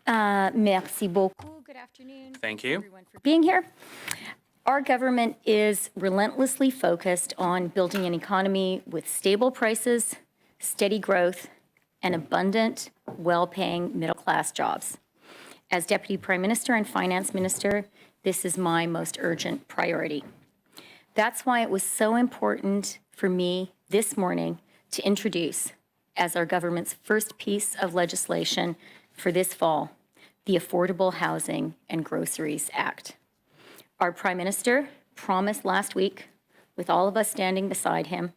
Merci beaucoup. Good afternoon. Thank you. Everyone for being here. Our government is relentlessly focused on building an economy with stable prices, steady growth, and abundant, well-paying middle-class jobs. As Deputy Prime Minister and Finance Minister, this is my most urgent priority. That's why it was so important for me this morning to introduce, as our government's first piece of legislation for this fall, the Affordable Housing and Groceries Act. Our Prime Minister promised last week, with all of us standing beside him,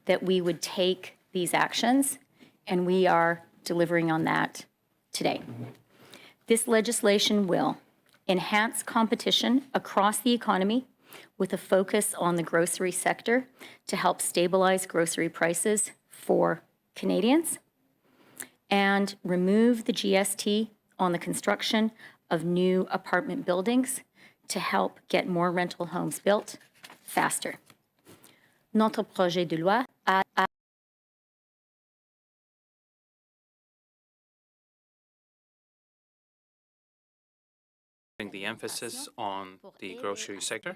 that we would take these actions, and we are delivering on that today. This legislation will enhance competition across the economy with a focus on the grocery sector to help stabilize grocery prices for Canadians, and remove the GST on the construction of new apartment buildings to help get more rental homes built faster. Notre projet de loi a the emphasis on the grocery sector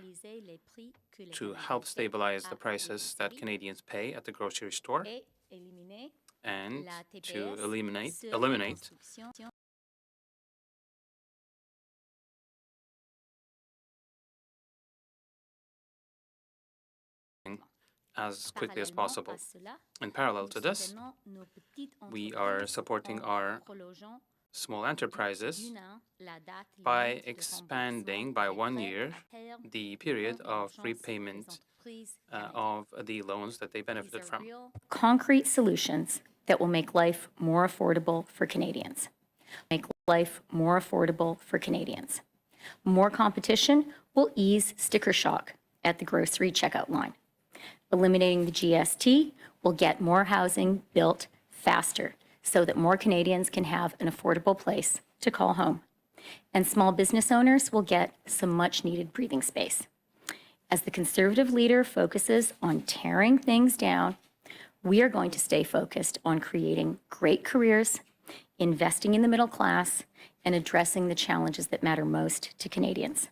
to help stabilize the prices that Canadians pay at the grocery store and to eliminate as quickly as possible. In parallel to this, we are supporting our small enterprises by expanding by 1 year the period of repayment of the loans that they benefited from. Concrete solutions that will make life more affordable for Canadians. More competition will ease sticker shock at the grocery checkout line. Eliminating the GST will get more housing built faster so that more Canadians can have an affordable place to call home. And small business owners will get some much-needed breathing space. As the Conservative leader focuses on tearing things down, we are going to stay focused on creating great careers, investing in the middle class, and addressing the challenges that matter most to Canadians.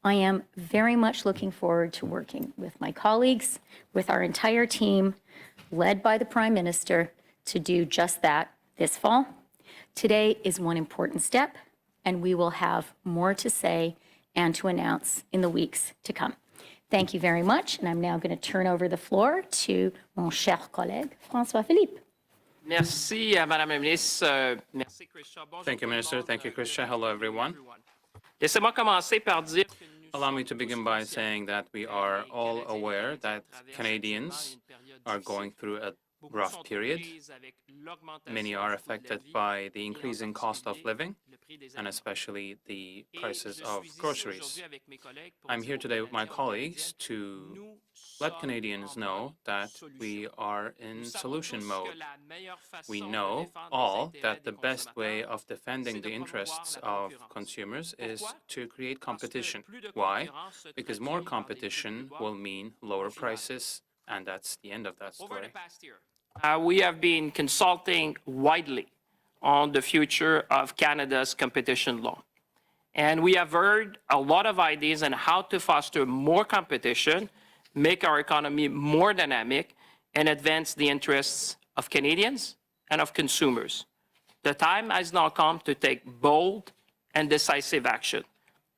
I am very much looking forward to working with my colleagues, with our entire team, led by the Prime Minister, to do just that this fall. Today is one important step, and we will have more to say and to announce in the weeks to come. Thank you very much, and I'm now going to turn over the floor to mon cher collègue, François-Philippe. Merci, Madame la Ministre. Merci, Chrystia. Thank you, Minister. Thank you, Chrystia. Hello, everyone. Laissez-moi commencer par dire que Allow me to begin by saying that we are all aware that Canadians are going through a rough period. Many are affected by the increasing cost of living, and especially the prices of groceries. I'm here today with my colleagues to let Canadians know that we are in solution mode. We know all that the best way of defending the interests of consumers is to create competition. Why? Because more competition will mean lower prices, and that's the end of that story. We have been consulting widely on the future of Canada's competition law. And we have heard a lot of ideas on how to foster more competition, make our economy more dynamic, and advance the interests of Canadians and of consumers. The time has now come to take bold and decisive action.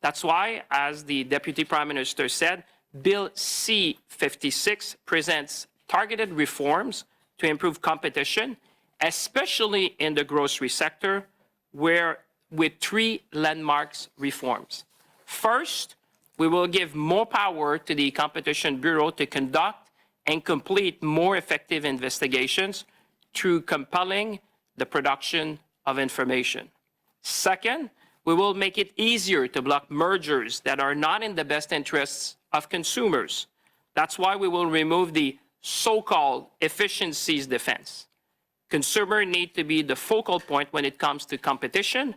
That's why, as the Deputy Prime Minister said, Bill C-56 presents targeted reforms to improve competition, especially in the grocery sector, with 3 landmark reforms. First, we will give more power to the Competition Bureau to conduct and complete more effective investigations through compelling the production of information. Second, we will make it easier to block mergers that are not in the best interests of consumers. That's why we will remove the so-called efficiencies defense. Consumers need to be the focal point when it comes to competition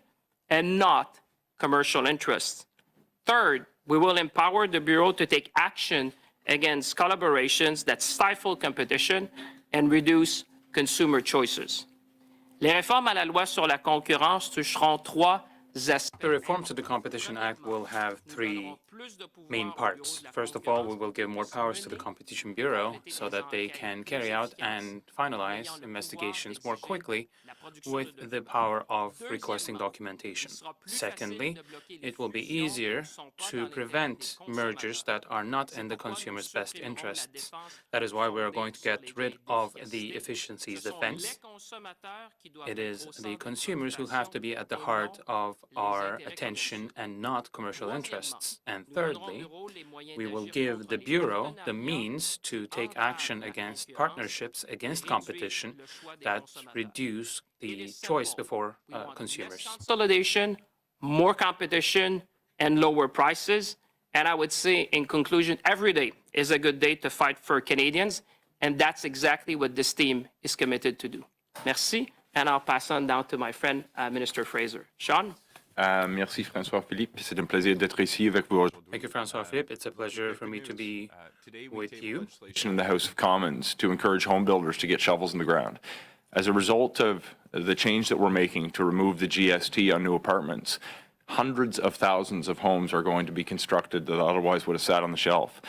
and not commercial interests. Third, we will empower the Bureau to take action against collaborations that stifle competition and reduce consumer choices. Les réformes à la loi sur la concurrence toucheront 3 The reforms to the Competition Act will have three main parts. First of all, we will give more powers to the Competition Bureau so that they can carry out and finalize investigations more quickly with the power of requesting documentation. Secondly, it will be easier to prevent mergers that are not in the consumer's best interests. That is why we are going to get rid of the efficiencies defense. It is the consumers who have to be at the heart of our attention and not commercial interests. And thirdly, we will give the Bureau the means to take action against partnerships, against competition that reduce the choice before consumers. Consolidation, more competition, and lower prices. And I would say, in conclusion, every day is a good day to fight for Canadians, and that's exactly what this team is committed to do. Merci, and I'll pass on down to my friend, Minister Fraser. Sean? Merci François-Philippe. C'est un plaisir d'être ici avec vous aujourd'hui. Thank you, François-Philippe. It's a pleasure for me to be with you. In the House of Commons to encourage home builders to get shovels in the ground. As a result of the change that we're making to remove the GST on new apartments, hundreds of thousands of homes are going to be constructed that otherwise would have sat on the shelf.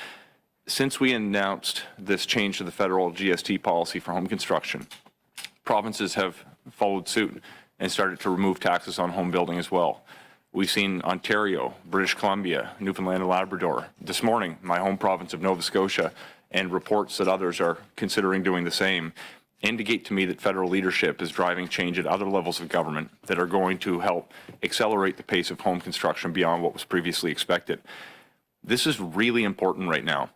Since we announced this change to the federal GST policy for home construction, provinces have followed suit and started to remove taxes on home building as well. We've seen Ontario, British Columbia, Newfoundland and Labrador. This morning, my home province of Nova Scotia, and reports that others are considering doing the same, indicate to me that federal leadership is driving change at other levels of government that are going to help accelerate the pace of home construction beyond what was previously expected. This is really important right now.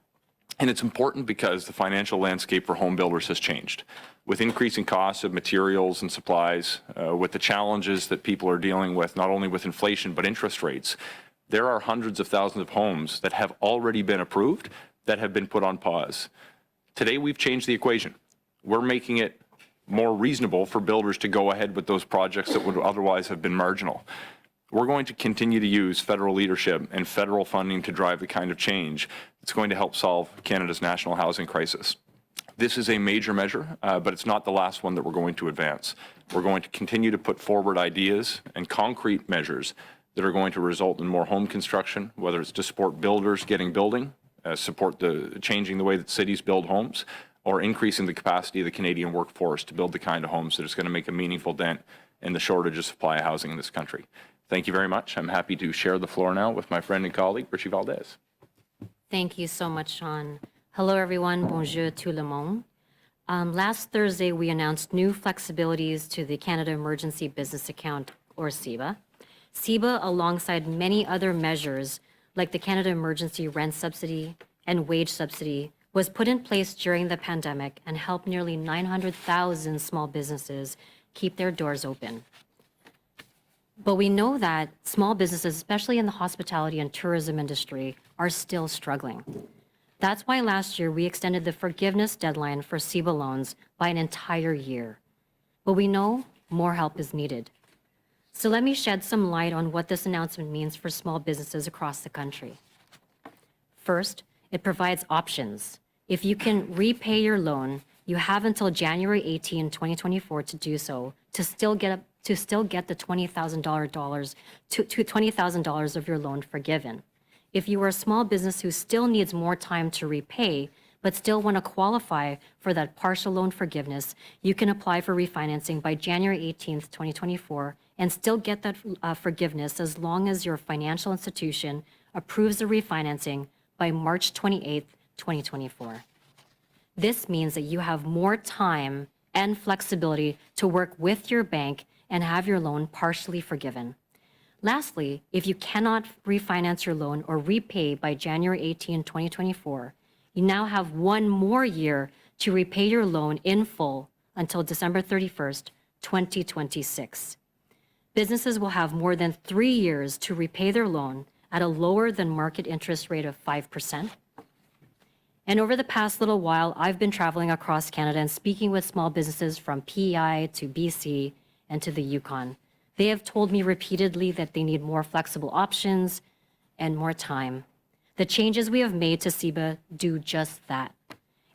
And it's important because the financial landscape for home builders has changed. With increasing costs of materials and supplies, with the challenges that people are dealing with, not only with inflation, but interest rates, there are hundreds of thousands of homes that have already been approved that have been put on pause. Today, we've changed the equation. We're making it more reasonable for builders to go ahead with those projects that would otherwise have been marginal. We're going to continue to use federal leadership and federal funding to drive the kind of change that's going to help solve Canada's national housing crisis. This is a major measure, but it's not the last one that we're going to advance. We're going to continue to put forward ideas and concrete measures that are going to result in more home construction, whether it's to support builders getting building, support changing the way that cities build homes, or increasing the capacity of the Canadian workforce to build the kind of homes that is going to make a meaningful dent in the shortage of supply of housing in this country. Thank you very much. I'm happy to share the floor now with my friend and colleague, Richie Valdez. Thank you so much, Sean. Hello, everyone. Bonjour tout le monde. Last Thursday, we announced new flexibilities to the Canada Emergency Business Account, or CEBA. CEBA, alongside many other measures like the Canada Emergency Rent Subsidy and Wage Subsidy, was put in place during the pandemic and helped nearly 900,000 small businesses keep their doors open. But we know that small businesses, especially in the hospitality and tourism industry, are still struggling. That's why last year we extended the forgiveness deadline for CEBA loans by an entire year. But we know more help is needed. So let me shed some light on what this announcement means for small businesses across the country. First, it provides options. If you can repay your loan, you have until January 18, 2024 to do so, to still get the $20,000 of your loan forgiven. If you are a small business who still needs more time to repay, but still want to qualify for that partial loan forgiveness, you can apply for refinancing by January 18th, 2024, and still get that forgiveness as long as your financial institution approves the refinancing by March 28th, 2024. This means that you have more time and flexibility to work with your bank and have your loan partially forgiven. Lastly, if you cannot refinance your loan or repay by January 18, 2024, you now have one more year to repay your loan in full until December 31st, 2026. Businesses will have more than 3 years to repay their loan at a lower than market interest rate of 5%. And over the past little while, I've been traveling across Canada and speaking with small businesses from PEI to BC and to the Yukon. They have told me repeatedly that they need more flexible options and more time. The changes we have made to CEBA do just that.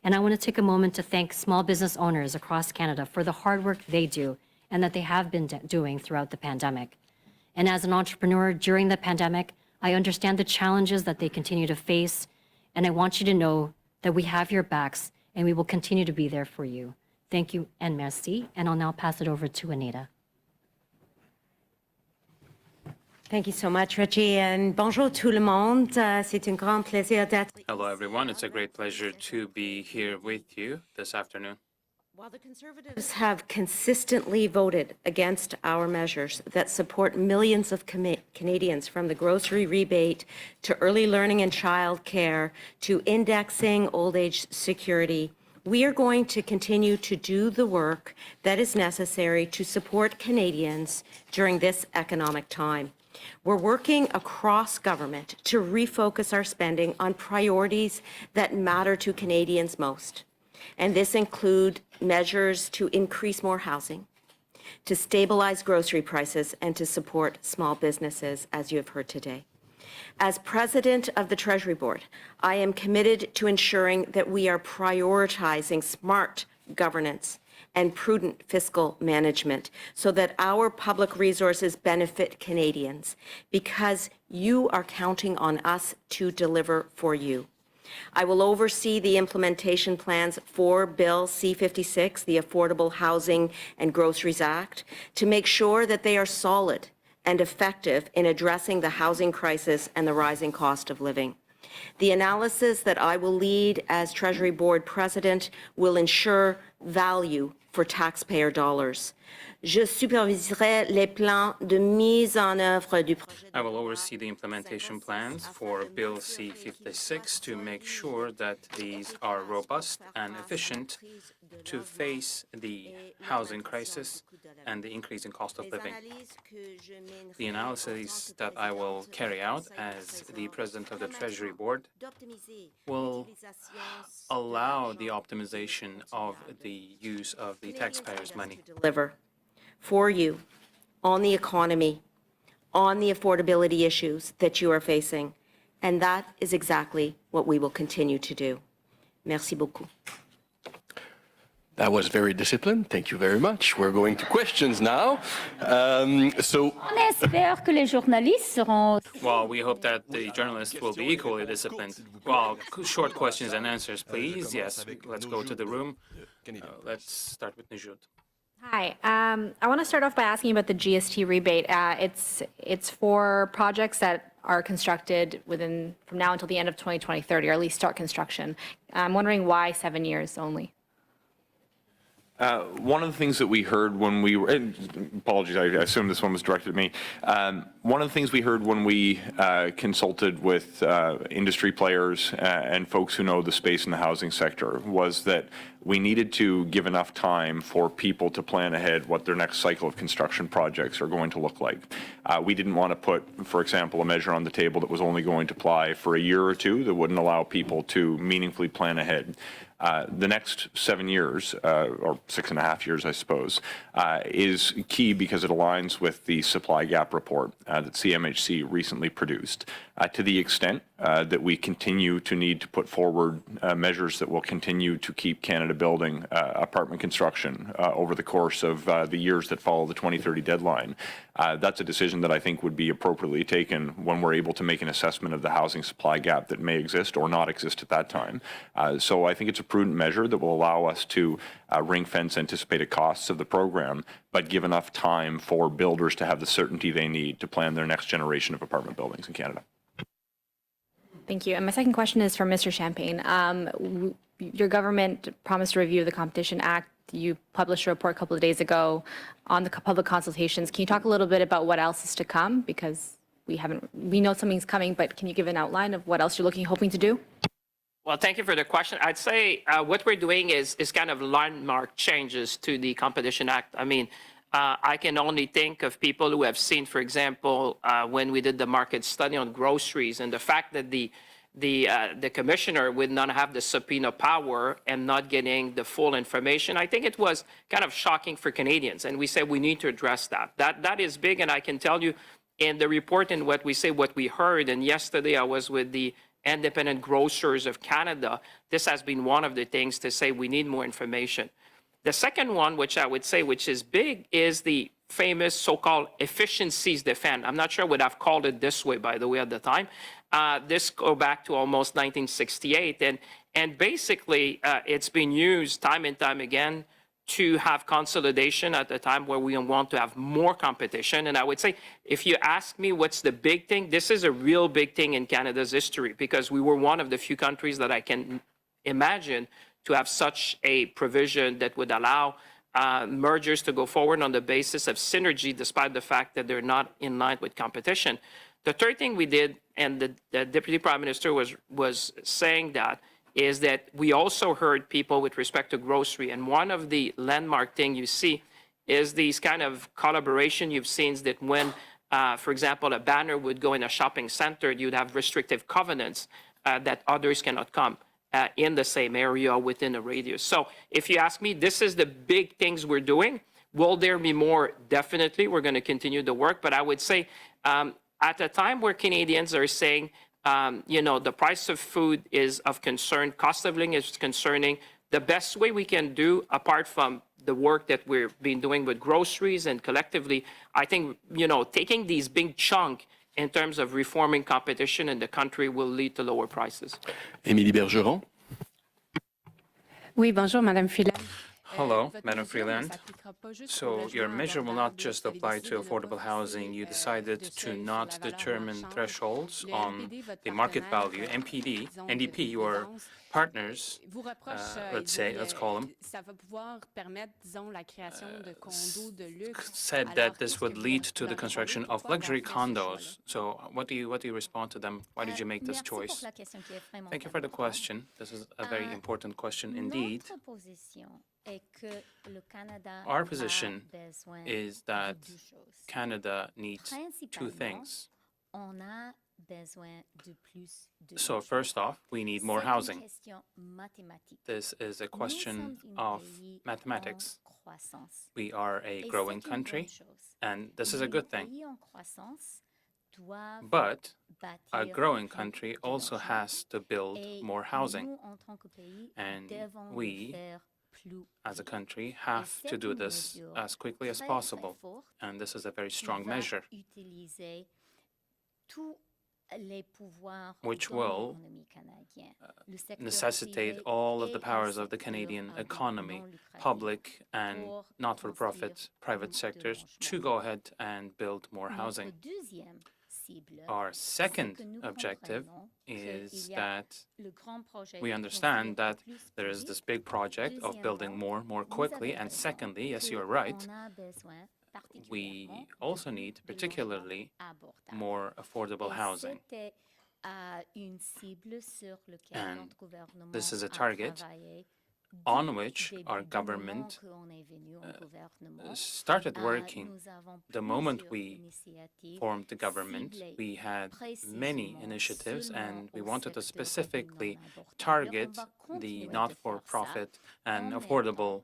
And I want to take a moment to thank small business owners across Canada for the hard work they do and that they have been doing throughout the pandemic. And as an entrepreneur during the pandemic, I understand the challenges that they continue to face. And I want you to know that we have your backs and we will continue to be there for you. Thank you and merci. And I'll now pass it over to Anita. Thank you so much, Richie, and bonjour tout le monde. C'est un grand plaisir d'être. Hello, everyone. It's a great pleasure to be here with you this afternoon. While the Conservatives have consistently voted against our measures that support millions of Canadians, from the grocery rebate to early learning and child care to indexing old age security, we are going to continue to do the work that is necessary to support Canadians during this economic time. We're working across government to refocus our spending on priorities that matter to Canadians most. And this include measures to increase more housing, to stabilize grocery prices, and to support small businesses, as you have heard today. As President of the Treasury Board, I am committed to ensuring that we are prioritizing smart governance and prudent fiscal management so that our public resources benefit Canadians, because you are counting on us to deliver for you. I will oversee the implementation plans for Bill C-56, the Affordable Housing and Groceries Act, to make sure that they are solid and effective in addressing the housing crisis and the rising cost of living. The analysis that I will lead as Treasury Board President will ensure value for taxpayer dollars. Je superviserai les plans de mise en œuvre du projet. I will oversee the implementation plans for Bill C-56 to make sure that these are robust and efficient to face the housing crisis and the increasing cost of living. The analyses that I will carry out as the President of the Treasury Board will allow the optimization of the use of the taxpayers' money. Deliver for you on the economy, on the affordability issues that you are facing. And that is exactly what we will continue to do. Merci beaucoup. That was very disciplined. Thank you very much. We're going to questions now. On espère que les journalistes seront. Well, we hope that the journalists will be equally disciplined. Well, short questions and answers, please. Yes, let's go to the room. Let's start with Najut. Hi. I want to start off by asking about the GST rebate. It's for projects that are constructed from now until the end of 2030, or at least start construction. I'm wondering why 7 years only. One of the things that we heard when we were, apologies, I assume this one was directed at me. One of the things we heard when we consulted with industry players and folks who know the space in the housing sector was that we needed to give enough time for people to plan ahead what their next cycle of construction projects are going to look like. We didn't want to put, for example, a measure on the table that was only going to apply for a year or two that wouldn't allow people to meaningfully plan ahead. The next 7 years, or 6.5 years, I suppose, is key because it aligns with the supply gap report that CMHC recently produced. To the extent that we continue to need to put forward measures that will continue to keep Canada building apartment construction over the course of the years that follow the 2030 deadline, that's a decision that I think would be appropriately taken when we're able to make an assessment of the housing supply gap that may exist or not exist at that time. So I think it's a prudent measure that will allow us to ring-fence anticipated costs of the program, but give enough time for builders to have the certainty they need to plan their next generation of apartment buildings in Canada. Thank you. And my second question is for Mr. Champagne. Your government promised to review the Competition Act. You published a report a couple of days ago on the public consultations. Can you talk a little bit about what else is to come? Because we know something's coming, but can you give an outline of what else you're hoping to do? Well, thank you for the question. I'd say what we're doing is kind of landmark changes to the Competition Act. I mean, I can only think of people who have seen, for example, when we did the market study on groceries and the fact that the commissioner would not have the subpoena power and not getting the full information. I think it was kind of shocking for Canadians, and we said we need to address that. That is big, and I can tell you in the report and what we say, what we heard, and yesterday I was with the Independent Grocers of Canada. This has been one of the things to say we need more information. The second one, which I would say, which is big, is the famous so-called efficiencies defend. I'm not sure I would have called it this way, by the way, at the time. This go back to almost 1968, and basically it's been used time and time again to have consolidation at a time where we want to have more competition. And I would say, if you ask me what's the big thing, this is a real big thing in Canada's history, because we were one of the few countries that I can imagine to have such a provision that would allow mergers to go forward on the basis of synergy, despite the fact that they're not in line with competition. The third thing we did, and the Deputy Prime Minister was saying that, is that we also heard people with respect to grocery. And one of the landmark thing you see is these kind of collaboration you've seen, that when, for example, a banner would go in a shopping center, you'd have restrictive covenants that others cannot come in the same area within a radius. So if you ask me, this is the big things we're doing. Will there be more? Definitely, we're going to continue the work. But I would say at a time where Canadians are saying, the price of food is of concern, cost of living is concerning, the best way we can do, apart from the work that we've been doing with groceries and collectively, I think, taking these big chunk in terms of reforming competition in the country will lead to lower prices. Émilie Bergeron. Oui, bonjour, Madame Freeland. Hello, Madam Freeland. So your measure will not just apply to affordable housing. You decided to not determine thresholds on the market value. NDP, your partners, let's call them, said that this would lead to the construction of luxury condos. So what do you respond to them? Why did you make this choice? Thank you for the question. This is a very important question indeed. Our position is that Canada needs two things. So first off, we need more housing. This is a question of mathematics. We are a growing country, and this is a good thing. But a growing country also has to build more housing, and we, as a country, have to do this as quickly as possible, and this is a very strong measure, which will necessitate all of the powers of the Canadian economy, public and not-for-profit private sectors, to go ahead and build more housing. Our second objective is that we understand that there is this big project of building more quickly. And secondly, yes, you're right, we also need particularly more affordable housing. And this is a target on which our government started working. The moment we formed the government, we had many initiatives, and we wanted to specifically target the not-for-profit and affordable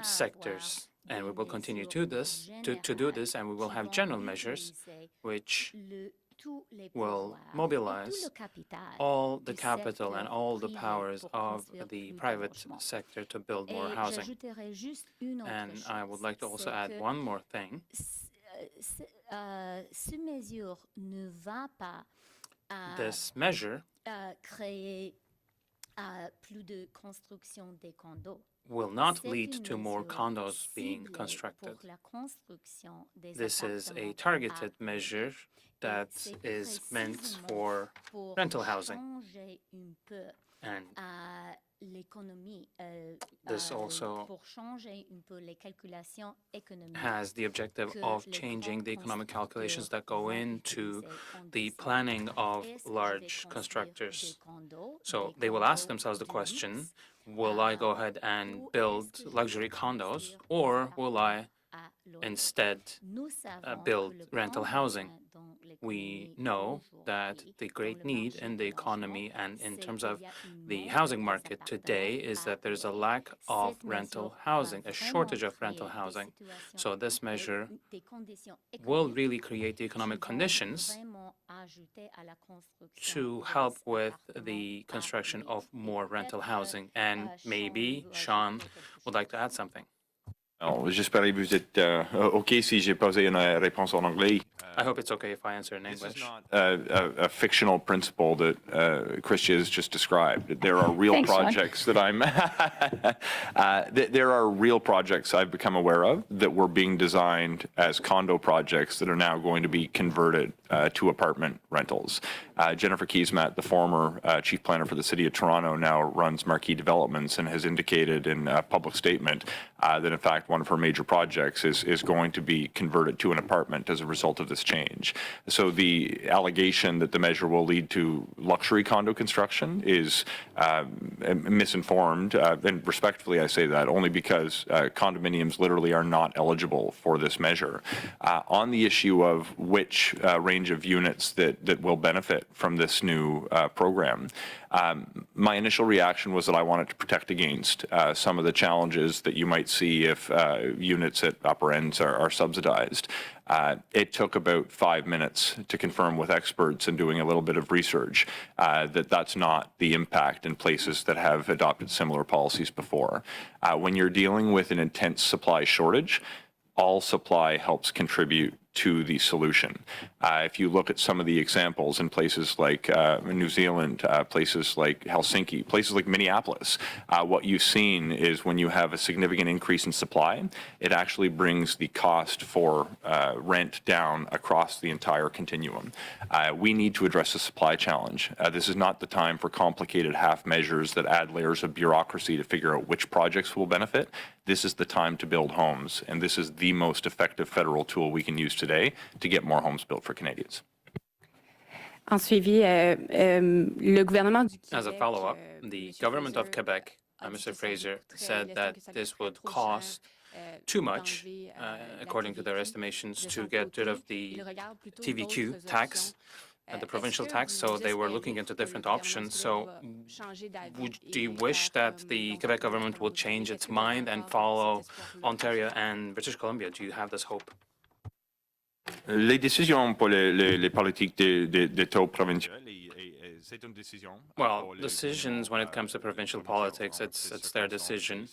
sectors. And we will continue to do this, and we will have general measures which will mobilize all the capital and all the powers of the private sector to build more housing. And I would like to also add one more thing. This measure will not lead to more condos being constructed. This is a targeted measure that is meant for rental housing. And this also has the objective of changing the economic calculations that go into the planning of large constructors. So they will ask themselves the question, will I go ahead and build luxury condos, or will I instead build rental housing? We know that the great need in the economy and in terms of the housing market today is that there's a lack of rental housing, a shortage of rental housing. So this measure will really create the economic conditions to help with the construction of more rental housing. And maybe Sean would like to add something. Alors, j'espère que vous êtes OK si j'ai posé une réponse en anglais. I hope it's okay if I answer in English. A fictional principle that Chrystia has just described. There are real Thanks, Sean. projects that I'm. There are real projects I've become aware of that were being designed as condo projects that are now going to be converted to apartment rentals. Jennifer Keesmaat, the former chief planner for the city of Toronto, now runs Marquee Developments and has indicated in a public statement that in fact one of her major projects is going to be converted to an apartment as a result of this change. So the allegation that the measure will lead to luxury condo construction is misinformed, and respectfully I say that only because condominiums literally are not eligible for this measure. On the issue of which range of units that will benefit from this new program, my initial reaction was that I wanted to protect against some of the challenges that you might see if units at upper ends are subsidized. It took about 5 minutes to confirm with experts and doing a little bit of research that that's not the impact in places that have adopted similar policies before. When you're dealing with an intense supply shortage, all supply helps contribute to the solution. If you look at some of the examples in places like New Zealand, places like Helsinki, places like Minneapolis, what you've seen is when you have a significant increase in supply, it actually brings the cost for rent down across the entire continuum. We need to address the supply challenge. This is not the time for complicated half measures that add layers of bureaucracy to figure out which projects will benefit. This is the time to build homes, and this is the most effective federal tool we can use today to get more homes built for Canadians. En suivi, le gouvernement du As a Québec, follow-up, the Monsieur government of Fraser Quebec, a dit Mr. que ça Fraser, coûterait, said il that estimait que ça this coûterait would trop cost cher, too much, d'enlever, according to their la estimations, TVQ de to son get rid côté. of the Il regarde plutôt TVQ d'autres tax, options. the provincial Est-ce que tax, so vous they were espérez looking into que le different gouvernement options. du So Québec va changer d'avis do you et wish faire that comme the l'ont Quebec fait government will d'autres change pays? its Est-ce que vous avez mind and encore follow cet espoir-là? Ontario and British Columbia? Do you have this hope? Les décisions pour les politiques des taux provinciaux, c'est une décision. Well, decisions when it comes to provincial politics, it's their decision.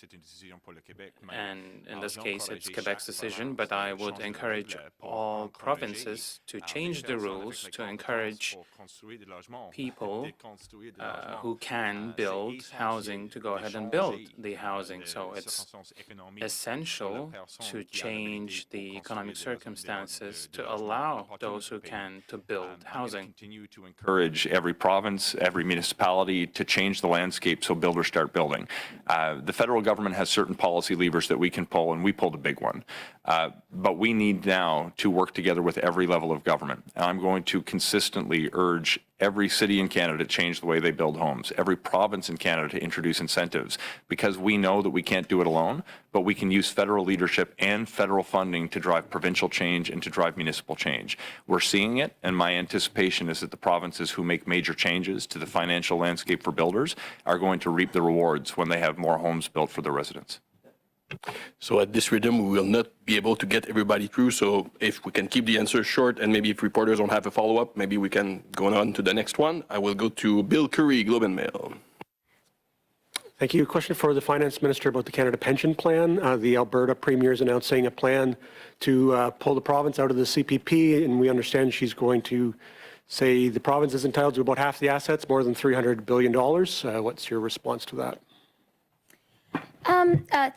And in this case, it's Quebec's decision, but I would encourage all provinces to change the rules to encourage people who can build housing to go ahead and build the housing. So it's essential to change the economic circumstances to allow those who can to build housing. Continue to encourage every province, every municipality to change the landscape so builders start building. The federal government has certain policy levers that we can pull, and we pulled a big one. But we need now to work together with every level of government. And I'm going to consistently urge every city in Canada to change the way they build homes, every province in Canada to introduce incentives, because we know that we can't do it alone, but we can use federal leadership and federal funding to drive provincial change and to drive municipal change. We're seeing it, and my anticipation is that the provinces who make major changes to the financial landscape for builders are going to reap the rewards when they have more homes built for their residents. So at this rhythm, we will not be able to get everybody through. So if we can keep the answers short, and maybe if reporters don't have a follow-up, maybe we can go on to the next one. I will go to Bill Curry, Globe and Mail. Thank you. Question for the Finance Minister about the Canada Pension Plan. The Alberta Premier is announcing a plan to pull the province out of the CPP, and we understand she's going to say the province is entitled to about half the assets, more than $300 billion. What's your response to that?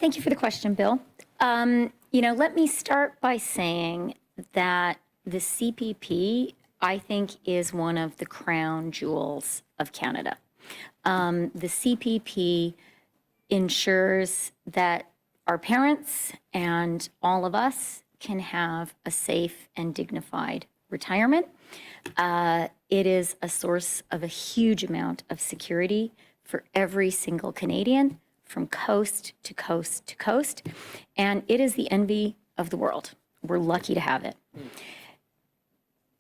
Thank you for the question, Bill. Let me start by saying that the CPP, I think, is one of the crown jewels of Canada. The CPP ensures that our parents and all of us can have a safe and dignified retirement. It is a source of a huge amount of security for every single Canadian, from coast to coast to coast, and it is the envy of the world. We're lucky to have it.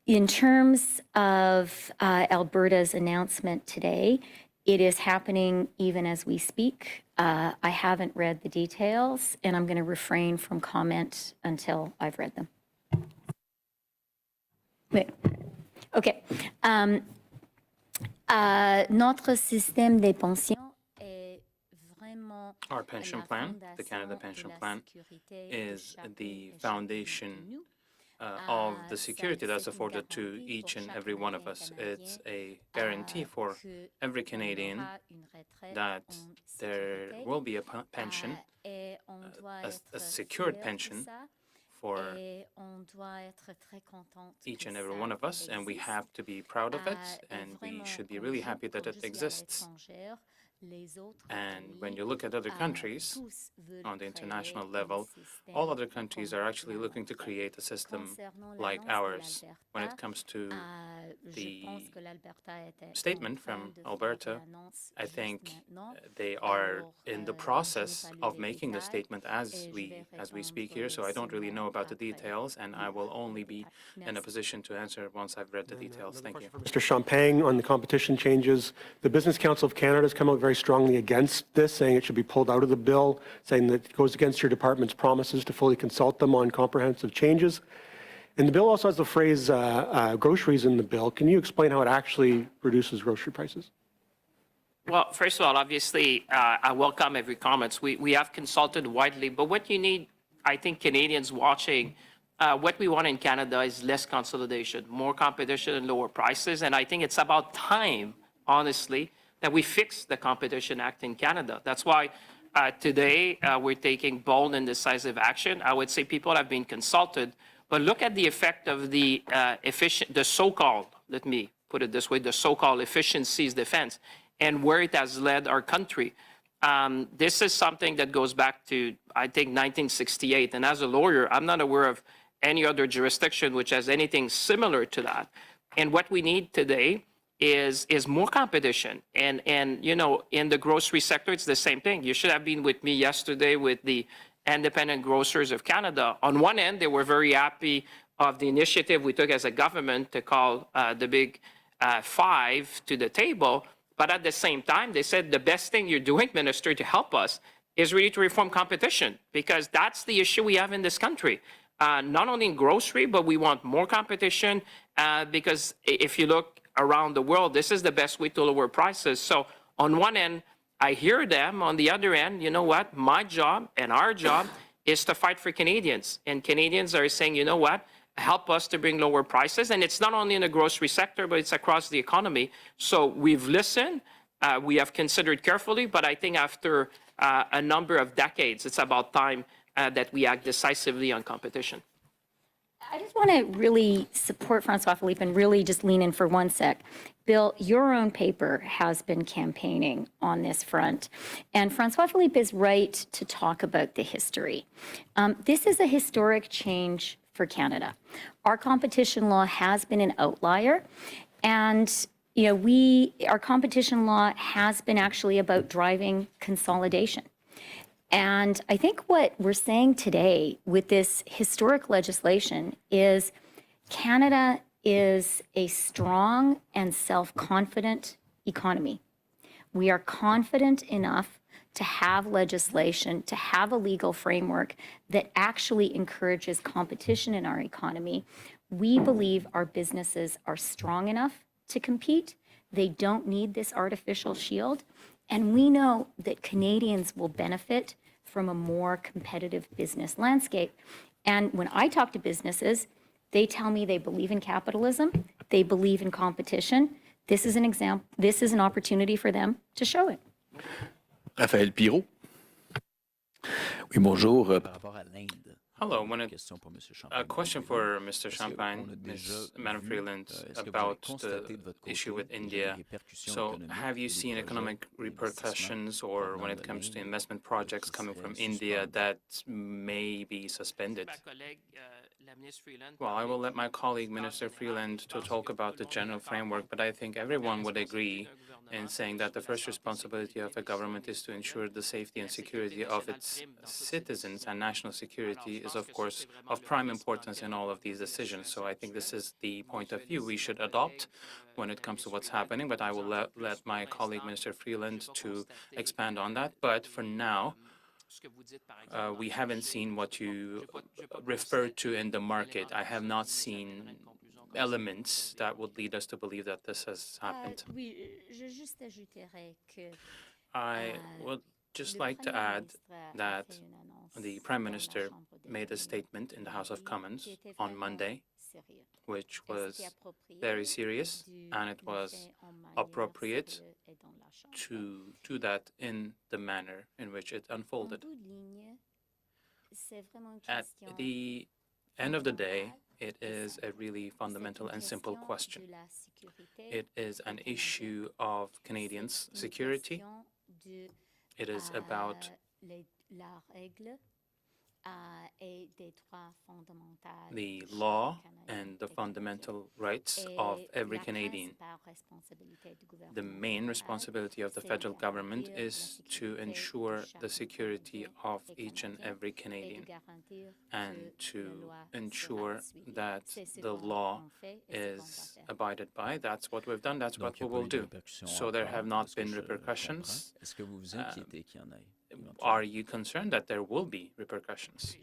In terms of Alberta's announcement today, it is happening even as we speak. I haven't read the details, and I'm going to refrain from comment until I've read them. Wait. Okay. Notre système des pensions Our Our pension plan, the Canada Pension Plan, is the foundation of the security that's afforded to each and every one of us. It's a guarantee for every Canadian that there will be a pension, a secured pension for each and every one of us, and we have to be proud of it, and we should be really happy that it exists. And when you look at other countries on the international level, all other countries are actually looking to create a system like ours. When it comes to the statement from Alberta, I think they are in the process of making the statement as we speak here, so I don't really know about the details, and I will only be in a position to answer once I've read the details. Thank you. Mr. Champagne, on the competition changes, the Business Council of Canada has come out very strongly against this, saying it should be pulled out of the bill, saying that it goes against your department's promises to fully consult them on comprehensive changes. And the bill also has the phrase groceries in the bill. Can you explain how it actually reduces grocery prices? Well, first of all, obviously, I welcome every comment. We have consulted widely, but what you need, I think Canadians watching, what we want in Canada is less consolidation, more competition and lower prices. And I think it's about time, honestly, that we fix the Competition Act in Canada. That's why today we're taking bold and decisive action. I would say people have been consulted, but look at the effect of the so-called, let me put it this way, the so-called efficiencies defense and where it has led our country. This is something that goes back to, I think, 1968. And as a lawyer, I'm not aware of any other jurisdiction which has anything similar to that. And what we need today is more competition. And you know, in the grocery sector, it's the same thing. You should have been with me yesterday with the Independent Grocers of Canada. On one end, they were very happy of the initiative we took as a government to call the Big Five to the table. But at the same time, they said the best thing you're doing, Minister, to help us is really to reform competition, because that's the issue we have in this country. Not only in grocery, but we want more competition because if you look around the world, this is the best way to lower prices. So on one end, I hear them. On the other end, you know what? My job and our job is to fight for Canadians. And Canadians are saying, you know what? Help us to bring lower prices. And it's not only in the grocery sector, but it's across the economy. So we've listened. We have considered carefully. But I think after a number of decades, it's about time that we act decisively on competition. I just want to really support Francois Philippe and really just lean in for one sec. Bill, your own paper has been campaigning on this front. And Francois Philippe is right to talk about the history. This is a historic change for Canada. Our competition law has been an outlier. And you know, our competition law has been actually about driving consolidation. And I think what we're saying today with this historic legislation is Canada is a strong and self-confident economy. We are confident enough to have legislation, to have a legal framework that actually encourages competition in our economy. We believe our businesses are strong enough to compete. They don't need this artificial shield. And we know that Canadians will benefit from a more competitive business landscape. And when I talk to businesses, they tell me they believe in capitalism, they believe in competition. This is an example, this is an opportunity for them to show it. Raphaël Pirot. Oui, bonjour. Par rapport à l'Inde. Hello. A question for Mr. Champagne, Madam Freeland, about the issue with India. So have you seen economic repercussions, or when it comes to investment projects coming from India that may be suspended? Well, I will let my colleague, Minister Freeland, to talk about the general framework, but I think everyone would agree in saying that the first responsibility of a government is to ensure the safety and security of its citizens, and national security is, of course, of prime importance in all of these decisions. So I think this is the point of view we should adopt when it comes to what's happening, but I will let my colleague, Minister Freeland, to expand on that. But for now, we haven't seen what you referred to in the market. I have not seen elements that would lead us to believe that this has happened. I would just like to add that the Prime Minister made a statement in the House of Commons on Monday, which was very serious, and it was appropriate to do that in the manner in which it unfolded. At the end of the day, it is a really fundamental and simple question. It is an issue of Canadians' security. It is about the law and the fundamental rights of every Canadian. The main responsibility of the federal government is to ensure the security of each and every Canadian and to ensure that the law is abided by. That's what we've done. That's what we will do. So there have not been repercussions. Are you concerned that there will be repercussions?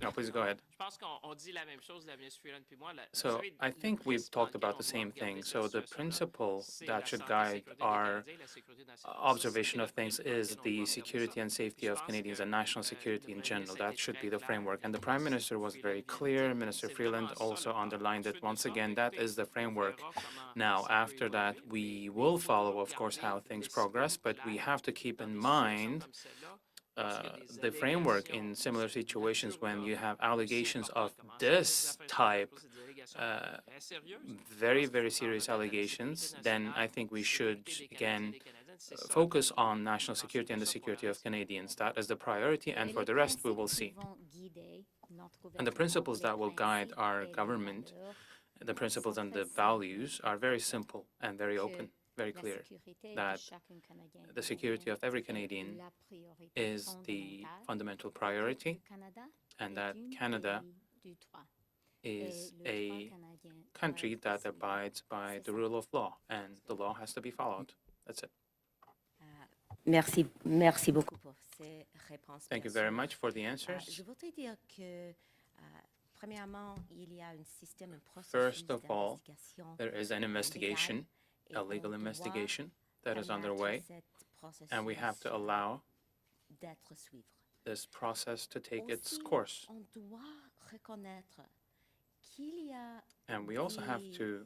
No, please go ahead. So I think we've talked about the same thing. So the principle that should guide our observation of things is the security and safety of Canadians and national security in general. That should be the framework. And the Prime Minister was very clear. Minister Freeland also underlined it once again. That is the framework. Now, after that, we will follow, of course, how things progress, but we have to keep in mind the framework in similar situations when you have allegations of this type, very, very serious allegations, then I think we should, again, focus on national security and the security of Canadians. That is the priority, and for the rest, we will see. And the principles that will guide our government, the principles and the values are very simple and very open. Very clear that the security of every Canadian is the fundamental priority, and that Canada is a country that abides by the rule of law, and the law has to be followed. That's it. Merci beaucoup pour ces réponses. Thank you very much for the answers. Je voudrais dire que, premièrement, il y a un système, un processus First of all, d'investigation there is an investigation, a legal investigation that is underway, and we have to allow d'être suivi. this process to take its course. On doit reconnaître qu'il y a And we also have to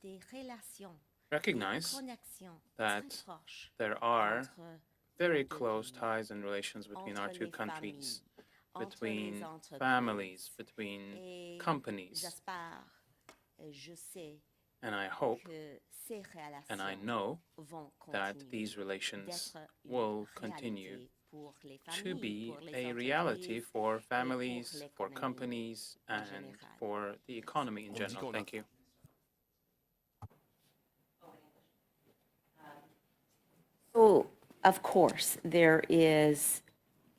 des relations, recognize connexions that très proches there are entre very close ties and relations between our two countries, between families, between companies. J'espère, je sais And I hope que ces and I relations know vont that continuer these relations d'être une will réalité continue pour les to familles, be pour les a reality entreprises for et families, for l'économie companies, en and général. for the economy in general. Thank you. So, of course, there is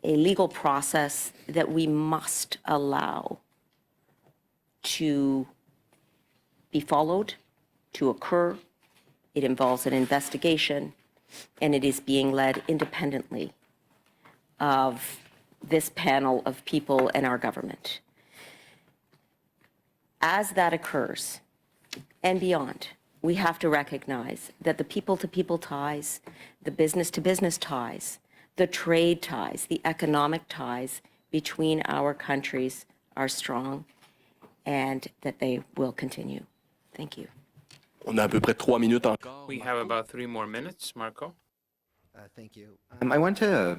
a legal process that we must allow to be followed, to occur. It involves an investigation, and it is being led independently of this panel of people and our government. As that occurs, and beyond, we have to recognize that the people-to-people ties, the business-to-business ties, the trade ties, the economic ties between our countries are strong, and that they will continue. Thank you. On a à peu près 3 minutes encore. We have about 3 more minutes. Marco? Thank you. I want to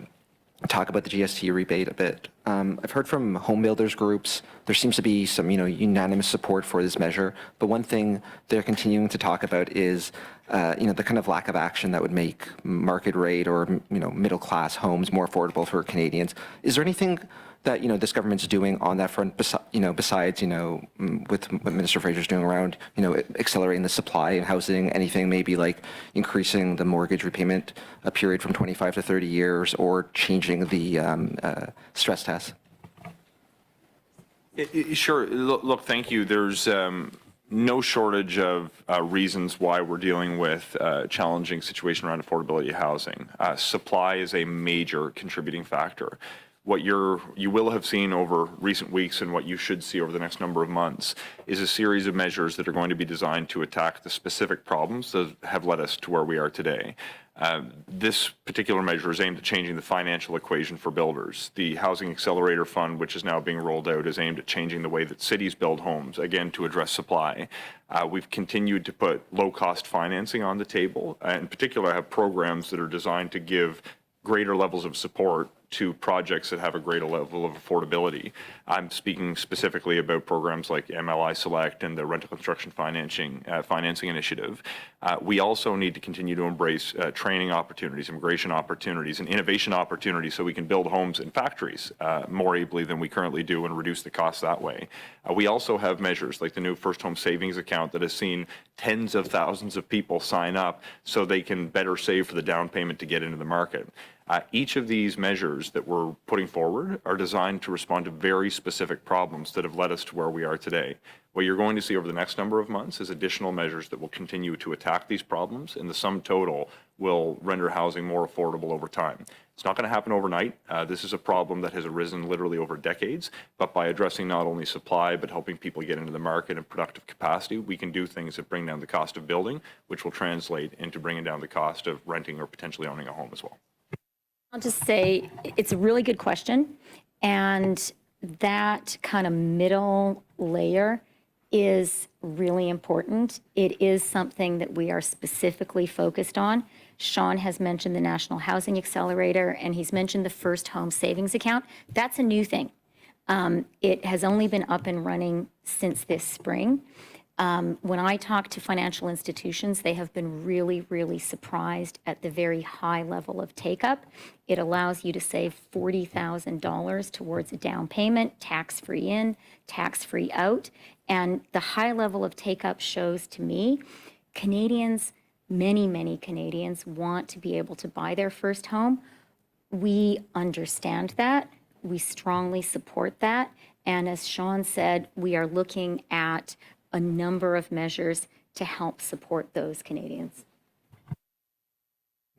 talk about the GST rebate a bit. I've heard from home builders groups, there seems to be some, unanimous support for this measure. But one thing they're continuing to talk about is, the kind of lack of action that would make market rate or, middle class homes more affordable for Canadians. Is there anything that, this government's doing on that front, besides, with what Minister Fraser's doing around, accelerating the supply of housing, anything maybe like increasing the mortgage repayment period from 25 to 30 years or changing the stress test? Sure. Look, thank you. There's no shortage of reasons why we're dealing with a challenging situation around affordability housing. Supply is a major contributing factor. what you will have seen over recent weeks and what you should see over the next number of months is a series of measures that are going to be designed to attack the specific problems that have led us to where we are today. This particular measure is aimed at changing the financial equation for builders. The Housing Accelerator Fund, which is now being rolled out, is aimed at changing the way that cities build homes, again, to address supply. We've continued to put low-cost financing on the table. In particular, I have programs that are designed to give greater levels of support to projects that have a greater level of affordability. I'm speaking specifically about programs like MLI Select and the rental construction financing initiative. We also need to continue to embrace training opportunities, immigration opportunities, and innovation opportunities so we can build homes in factories more ably than we currently do and reduce the costs that way. We also have measures like the new First Home Savings Account that has seen tens of thousands of people sign up so they can better save for the down payment to get into the market. Each of these measures that we're putting forward are designed to respond to very specific problems that have led us to where we are today. What you're going to see over the next number of months is additional measures that will continue to attack these problems, and the sum total will render housing more affordable over time. It's not going to happen overnight. This is a problem that has arisen literally over decades, but by addressing not only supply, but helping people get into the market in productive capacity, we can do things that bring down the cost of building, which will translate into bringing down the cost of renting or potentially owning a home as well. I'll just say it's a really good question, and that kind of middle layer is really important. It is something that we are specifically focused on. Sean has mentioned the National Housing Accelerator, and he's mentioned the First Home Savings Account. That's a new thing. It has only been up and running since this spring. When I talk to financial institutions, they have been really, really surprised at the very high level of take-up. It allows you to save $40,000 towards a down payment, tax-free in, tax-free out. And the high level of take-up shows to me Canadians, many Canadians want to be able to buy their first home. We understand that. We strongly support that. And as Sean said, we are looking at a number of measures to help support those Canadians.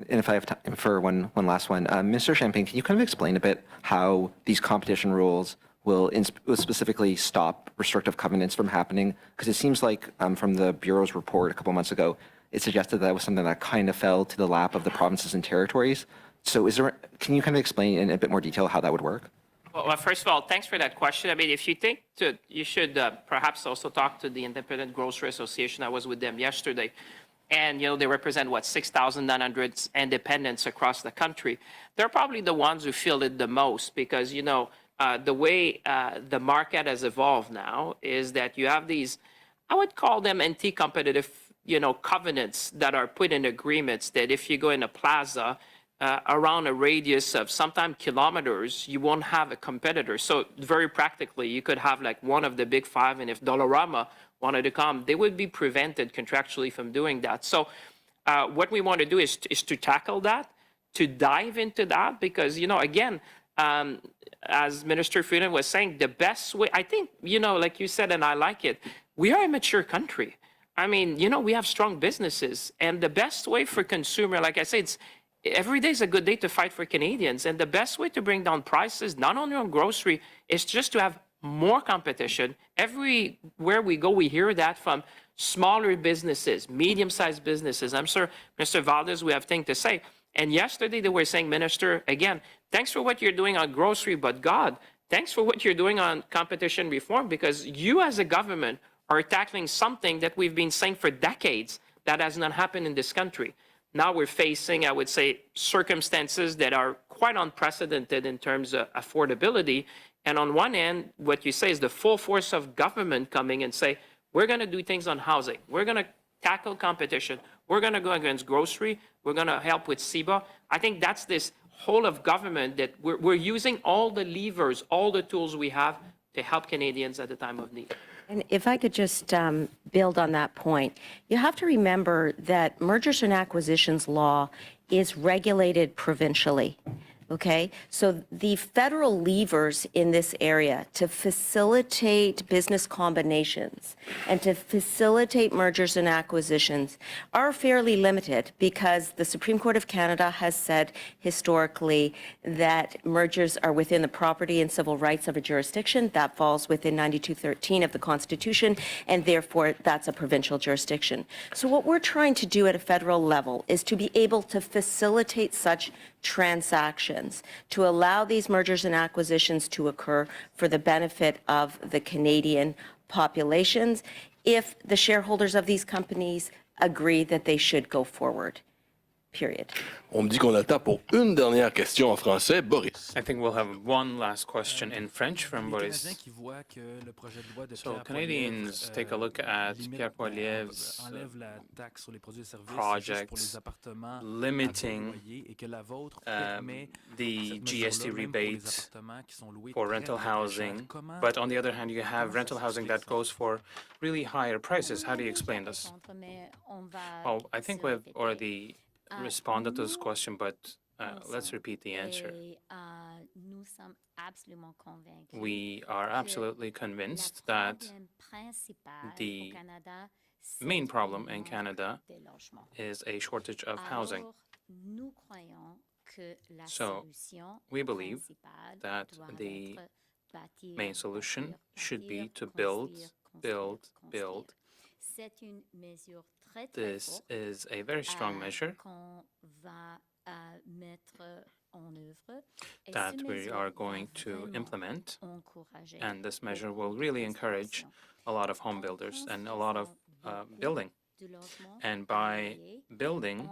And if I have time for one last one, Mr. Champagne, can you kind of explain a bit how these competition rules will specifically stop restrictive covenants from happening? Because it seems like from the Bureau's report a couple months ago, it suggested that was something that kind of fell to the lap of the provinces and territories. So can you kind of explain in a bit more detail how that would work? Well, first of all, thanks for that question. I mean, if you think you should perhaps also talk to the Independent Grocery Association. I was with them yesterday. And, they represent, 6,900 independents across the country. They're probably the ones who feel it the most because, the way the market has evolved now is that you have these, I would call them anti-competitive, covenants that are put in agreements that if you go in a plaza, around a radius of sometimes kilometers, you won't have a competitor. So very practically, you could have like one of the big five, and if Dollarama wanted to come, they would be prevented contractually from doing that. So what we want to do is to tackle that, to dive into that, because, again, as Minister Freeland was saying, the best way, I think, like you said, and I like it, we are a mature country. I mean, we have strong businesses, and the best way for consumer, like I said, every day is a good day to fight for Canadians. And the best way to bring down prices, not only on grocery, is just to have more competition. Everywhere we go, we hear that from smaller businesses, medium-sized businesses. I'm sure, Mr. Valdez, we have things to say. And yesterday they were saying, Minister, again, thanks for what you're doing on grocery, but God, thanks for what you're doing on competition reform, because you as a government are tackling something that we've been saying for decades that has not happened in this country. Now we're facing, I would say, circumstances that are quite unprecedented in terms of affordability. And on one end, what you say is the full force of government coming and say, we're going to do things on housing. We're going to tackle competition. We're going to go against grocery. We're going to help with CEBA. I think that's this whole of government that we're using all the levers, all the tools we have to help Canadians at the time of need. And if I could just build on that point, you have to remember that mergers and acquisitions law is regulated provincially. Okay, so the federal levers in this area to facilitate business combinations and to facilitate mergers and acquisitions are fairly limited because the Supreme Court of Canada has said historically that mergers are within the property and civil rights of a jurisdiction. That falls within 9213 of the Constitution, and therefore that's a provincial jurisdiction. So what we're trying to do at a federal level is to be able to facilitate such transactions, to allow these mergers and acquisitions to occur for the benefit of the Canadian populations if the shareholders of these companies agree that they should go forward, period. On me dit qu'on a le temps pour une dernière question en français. Boris. I think we'll have one last question in French from Boris. So Canadians take a look at Pierre Poilievre's projects limiting the GST rebates for rental housing, but on the other hand, you have rental housing that goes for really higher prices. How do you explain this? Well, I think we've already responded to this question, but let's repeat the answer. We are absolutely convinced that the main problem in Canada is a shortage of housing. So we believe that the main solution should be to build, build, build. This is a very strong measure that we are going to implement, and this measure will really encourage a lot of home builders and a lot of building. And by building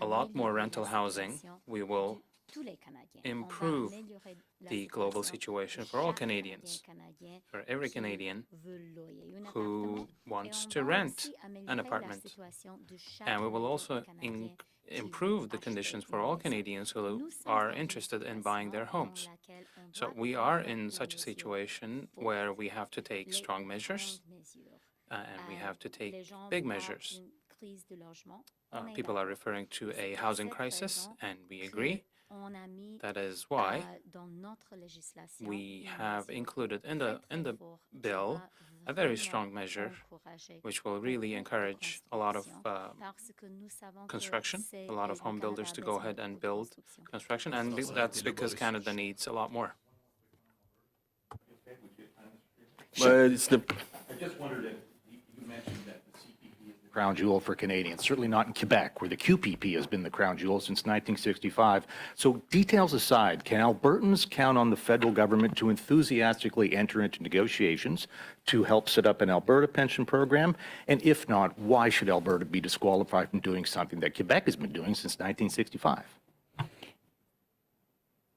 a lot more rental housing, we will improve the global situation for all Canadians, for every Canadian who wants to rent an apartment. And we will also improve the conditions for all Canadians who are interested in buying their homes. So we are in such a situation where we have to take strong measures and we have to take big measures. People are referring to a housing crisis, and we agree. That is why we have included in the bill a very strong measure which will really encourage a lot of construction, a lot of home builders to go ahead and build construction, and that's because Canada needs a lot more. I just wondered if you mentioned that the CPP is the crown jewel for Canadians, certainly not in Quebec, where the QPP has been the crown jewel since 1965. So details aside, can Albertans count on the federal government to enthusiastically enter into negotiations to help set up an Alberta pension program? And if not, why should Alberta be disqualified from doing something that Quebec has been doing since 1965?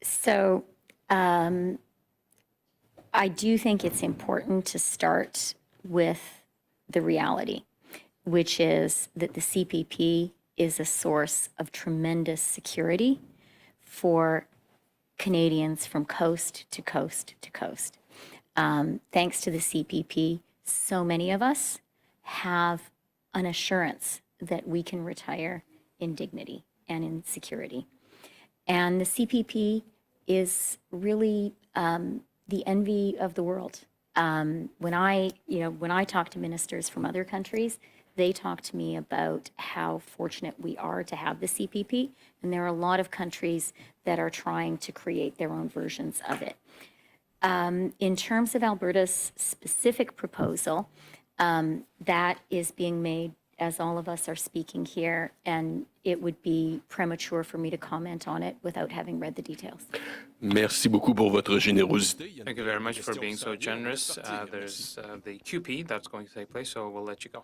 So I do think it's important to start with the reality, which is that the CPP is a source of tremendous security for Canadians from coast to coast to coast. Thanks to the CPP, so many of us have an assurance that we can retire in dignity and in security. And the CPP is really the envy of the world. When I talk to ministers from other countries, they talk to me about how fortunate we are to have the CPP, and there are a lot of countries that are trying to create their own versions of it. In terms of Alberta's specific proposal, that is being made as all of us are speaking here, and it would be premature for me to comment on it without having read the details. Merci beaucoup pour votre générosité. Thank you very much for being so generous. There's the QP that's going to take place, so we'll let you go.